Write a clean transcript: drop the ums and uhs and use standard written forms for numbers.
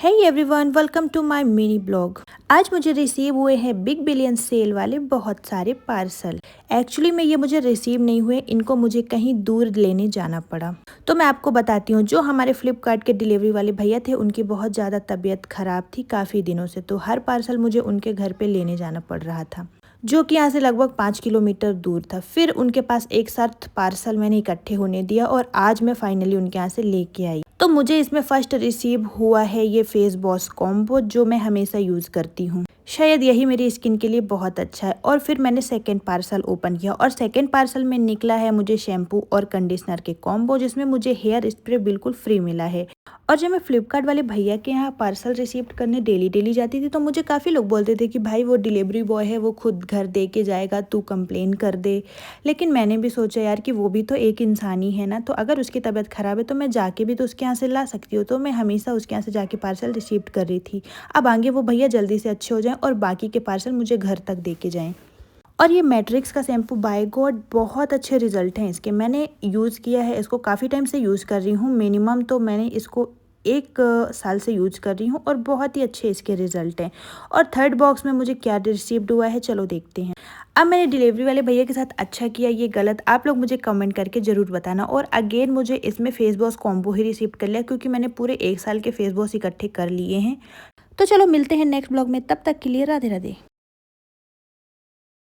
Hey everyone, welcome to my mini blog. आज मुझे receive हुए हैं बिग बिलियन सेल वाले बहुत सारे पार्सल। एक्चुअली में ये मुझे रिसीव नहीं हुए, इनको मुझे कहीं दूर लेने जाना पड़ा। तो मैं आपको बताती हूँ, जो हमारे फ्लिपकार्ट के डिलीवरी वाले भैया थे उनकी बहुत ज़्यादा तबीयत खराब थी काफ़ी दिनों से, तो हर पार्सल मुझे उनके घर पे लेने जाना पड़ रहा था, जो कि यहाँ से लगभग 5 किलोमीटर दूर था। फिर उनके पास एक साथ पार्सल मैंने इकट्ठे होने दिया और आज मैं फाइनली उनके यहाँ से लेके आई। तो मुझे इसमें फर्स्ट रिसीव हुआ है ये फेस वॉश कॉम्बो, जो मैं हमेशा यूज़ करती हूँ। शायद यही मेरी स्किन के लिए बहुत अच्छा है। और फिर मैंने सेकंड पार्सल ओपन किया और सेकंड पार्सल में निकला है मुझे शैम्पू और कंडीशनर के कॉम्बो, जिसमें मुझे हेयर स्प्रे बिल्कुल फ्री मिला है। और जब मैं फ्लिपकार्ट वाले भैया के यहाँ पार्सल रिसीव करने डेली जाती थी, तो मुझे काफ़ी लोग बोलते थे कि भाई वो डिलीवरी बॉय है, वो खुद घर दे के जाएगा, तू कंप्लेन कर दे। लेकिन मैंने भी सोचा यार कि वो भी तो एक इंसान ही है ना, तो अगर उसकी तबीयत ख़राब है तो मैं जाके भी तो उसके यहाँ से ला सकती हूँ। तो मैं हमेशा उसके यहाँ से जाके पार्सल रिसीव कर रही थी। अब आगे वो भैया जल्दी से अच्छे हो जाएं और बाकी के पार्सल मुझे घर तक दे के जाएँ। और ये मैट्रिक्स का शैम्पू बाय गॉड बहुत अच्छे रिजल्ट हैं इसके। मैंने यूज़ किया है इसको, काफ़ी टाइम से यूज़ कर रही हूँ, मिनिमम तो मैंने इसको 1 साल से यूज़ कर रही हूँ और बहुत ही अच्छे इसके रिजल्ट हैं। और थर्ड बॉक्स में मुझे क्या रिसीव्ड हुआ है, चलो देखते हैं। अब मैंने डिलीवरी वाले भैया के साथ अच्छा किया, ये गलत, आप लोग मुझे कमेंट करके ज़रूर बताना। और अगेन मुझे इसमें फेस वॉश कॉम्बो ही रिसीव कर लिया, क्योंकि मैंने पूरे 1 साल के फेस वॉश इकट्ठे कर लिए हैं। तो चलो मिलते हैं नेक्स्ट ब्लॉग में, तब तक के लिए राधे राधे।